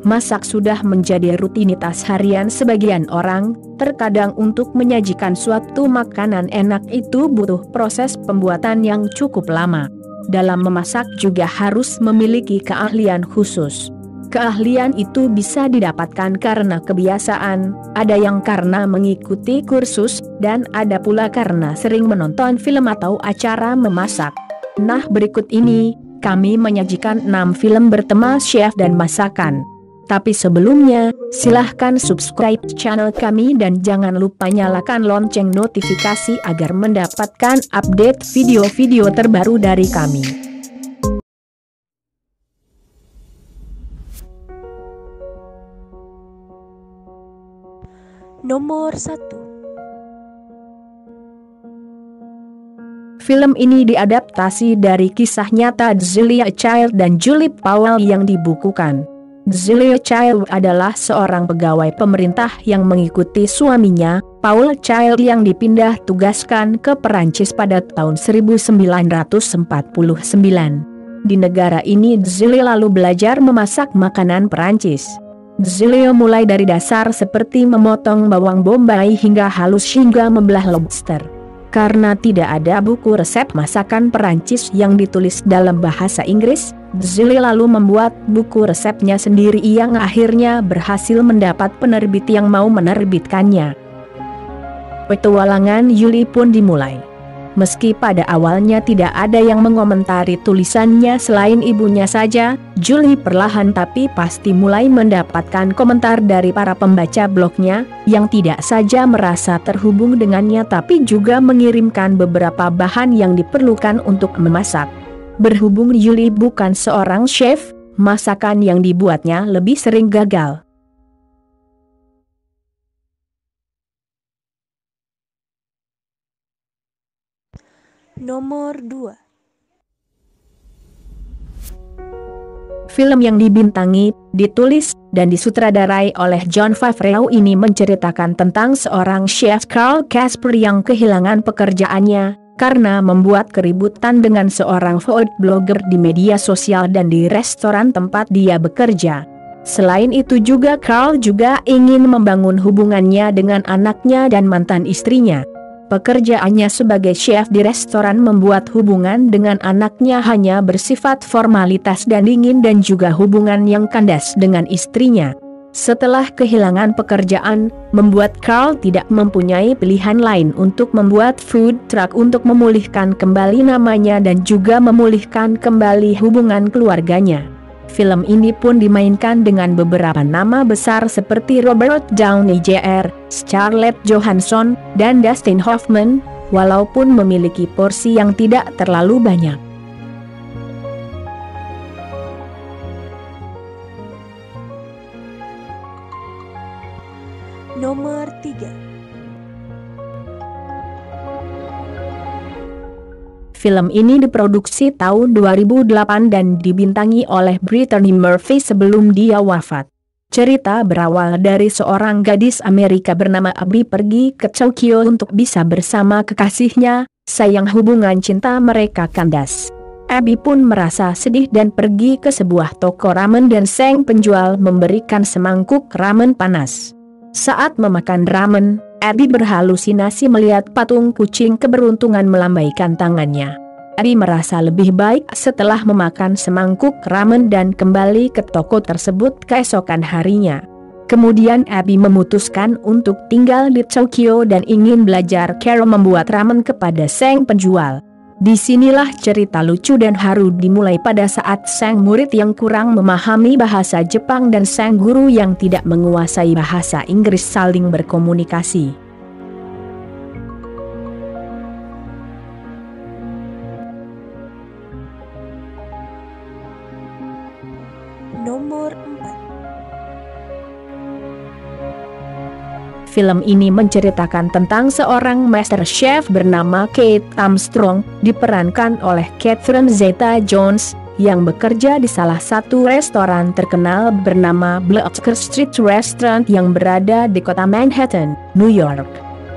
Masak sudah menjadi rutinitas harian sebagian orang, terkadang untuk menyajikan suatu makanan enak itu butuh proses pembuatan yang cukup lama. Dalam memasak juga harus memiliki keahlian khusus. Keahlian itu bisa didapatkan karena kebiasaan, ada yang karena mengikuti kursus, dan ada pula karena sering menonton film atau acara memasak. Nah, berikut ini, kami menyajikan 6 film bertema chef dan masakan. Tapi sebelumnya, silahkan subscribe channel kami dan jangan lupa nyalakan lonceng notifikasi agar mendapatkan update video-video terbaru dari kami. Nomor 1. Film ini diadaptasi dari kisah nyata Zelia Child dan Julie Powell yang dibukukan. Zelia Child adalah seorang pegawai pemerintah yang mengikuti suaminya, Paul Child yang dipindah tugaskan ke Perancis pada tahun 1949. Di negara ini Zelia lalu belajar memasak makanan Perancis. Zelia mulai dari dasar seperti memotong bawang bombay hingga halus hingga membelah lobster. Karena tidak ada buku resep masakan Perancis yang ditulis dalam bahasa Inggris, Zelia lalu membuat buku resepnya sendiri yang akhirnya berhasil mendapat penerbit yang mau menerbitkannya. Petualangan Julie pun dimulai. Meski pada awalnya tidak ada yang mengomentari tulisannya selain ibunya saja, Julie perlahan tapi pasti mulai mendapatkan komentar dari para pembaca blognya, yang tidak saja merasa terhubung dengannya tapi juga mengirimkan beberapa bahan yang diperlukan untuk memasak. Berhubung Julie bukan seorang chef, masakan yang dibuatnya lebih sering gagal. Nomor 2. Film yang dibintangi, ditulis, dan disutradarai oleh Jon Favreau ini menceritakan tentang seorang chef Carl Casper yang kehilangan pekerjaannya karena membuat keributan dengan seorang food blogger di media sosial dan di restoran tempat dia bekerja. Selain itu juga Carl juga ingin membangun hubungannya dengan anaknya dan mantan istrinya. Pekerjaannya sebagai chef di restoran membuat hubungan dengan anaknya hanya bersifat formalitas dan dingin dan juga hubungan yang kandas dengan istrinya. Setelah kehilangan pekerjaan, membuat Carl tidak mempunyai pilihan lain untuk membuat food truck untuk memulihkan kembali namanya dan juga memulihkan kembali hubungan keluarganya. Film ini pun dimainkan dengan beberapa nama besar seperti Robert Downey Jr., Scarlett Johansson, dan Dustin Hoffman, walaupun memiliki porsi yang tidak terlalu banyak. Nomor 3. Film ini diproduksi tahun 2008 dan dibintangi oleh Brittany Murphy sebelum dia wafat. Cerita berawal dari seorang gadis Amerika bernama Abby pergi ke Tokyo untuk bisa bersama kekasihnya, sayang hubungan cinta mereka kandas. Abby pun merasa sedih dan pergi ke sebuah toko ramen dan sang penjual memberikan semangkuk ramen panas. Saat memakan ramen, Abby berhalusinasi melihat patung kucing keberuntungan melambaikan tangannya. Abby merasa lebih baik setelah memakan semangkuk ramen dan kembali ke toko tersebut keesokan harinya. Kemudian Abby memutuskan untuk tinggal di Tokyo dan ingin belajar cara membuat ramen kepada sang penjual. Disinilah cerita lucu dan haru dimulai pada saat sang murid yang kurang memahami bahasa Jepang dan sang guru yang tidak menguasai bahasa Inggris saling berkomunikasi. Nomor 4. Film ini menceritakan tentang seorang master chef bernama Kate Armstrong, diperankan oleh Catherine Zeta-Jones, yang bekerja di salah satu restoran terkenal bernama Bleecker Street Restaurant yang berada di kota Manhattan, New York.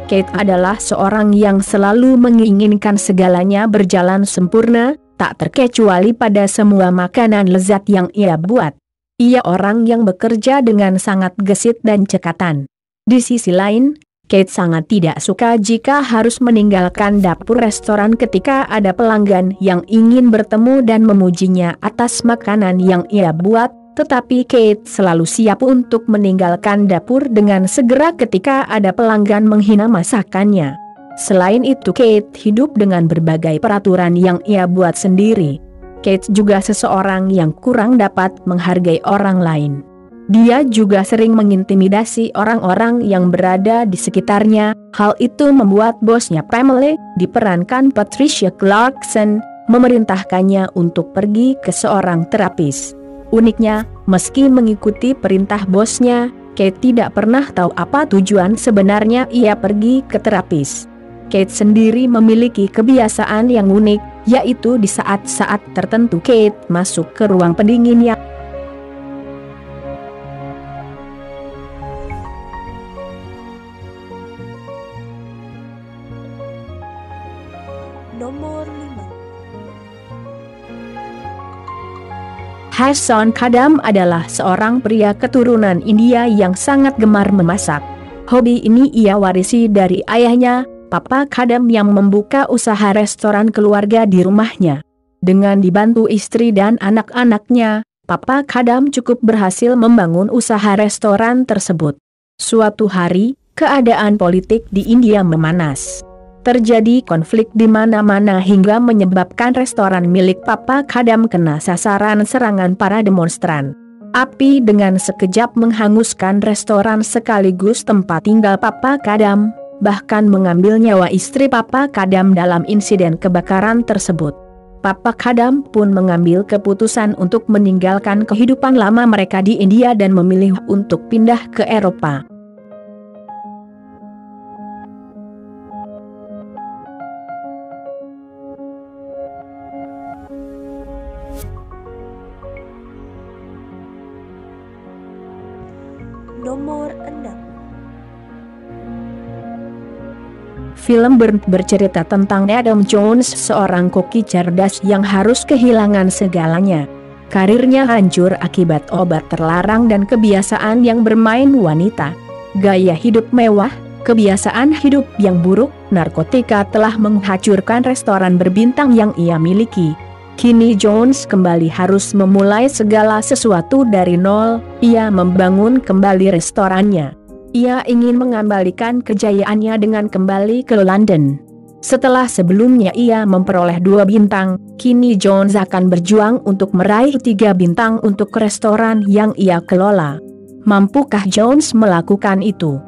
Kate adalah seorang yang selalu menginginkan segalanya berjalan sempurna, tak terkecuali pada semua makanan lezat yang ia buat. Ia orang yang bekerja dengan sangat gesit dan cekatan. Di sisi lain, Kate sangat tidak suka jika harus meninggalkan dapur restoran ketika ada pelanggan yang ingin bertemu dan memujinya atas makanan yang ia buat, tetapi Kate selalu siap untuk meninggalkan dapur dengan segera ketika ada pelanggan menghina masakannya. Selain itu Kate hidup dengan berbagai peraturan yang ia buat sendiri. Kate juga seseorang yang kurang dapat menghargai orang lain. Dia juga sering mengintimidasi orang-orang yang berada di sekitarnya. Hal itu membuat bosnya Pamela, diperankan Patricia Clarkson, memerintahkannya untuk pergi ke seorang terapis. Uniknya, meski mengikuti perintah bosnya, Kate tidak pernah tahu apa tujuan sebenarnya ia pergi ke terapis. Kate sendiri memiliki kebiasaan yang unik, yaitu di saat-saat tertentu Kate masuk ke ruang pendinginnya. Nomor 5. Hassan Kadam adalah seorang pria keturunan India yang sangat gemar memasak. Hobi ini ia warisi dari ayahnya, Papa Kadam, yang membuka usaha restoran keluarga di rumahnya. Dengan dibantu istri dan anak-anaknya, Papa Kadam cukup berhasil membangun usaha restoran tersebut. Suatu hari, keadaan politik di India memanas. Terjadi konflik di mana-mana hingga menyebabkan restoran milik Papa Kadam kena sasaran serangan para demonstran. Api dengan sekejap menghanguskan restoran sekaligus tempat tinggal Papa Kadam, bahkan mengambil nyawa istri Papa Kadam dalam insiden kebakaran tersebut. Papa Kadam pun mengambil keputusan untuk meninggalkan kehidupan lama mereka di India dan memilih untuk pindah ke Eropa. Nomor 6. Film Burnt bercerita tentang Adam Jones, seorang koki cerdas yang harus kehilangan segalanya. Karirnya hancur akibat obat terlarang dan kebiasaan yang bermain wanita. Gaya hidup mewah, kebiasaan hidup yang buruk, narkotika telah menghancurkan restoran berbintang yang ia miliki. Kini Jones kembali harus memulai segala sesuatu dari nol. Ia membangun kembali restorannya. Ia ingin mengembalikan kejayaannya dengan kembali ke London. Setelah sebelumnya ia memperoleh 2 bintang, kini Jones akan berjuang untuk meraih 3 bintang untuk restoran yang ia kelola. Mampukah Jones melakukan itu?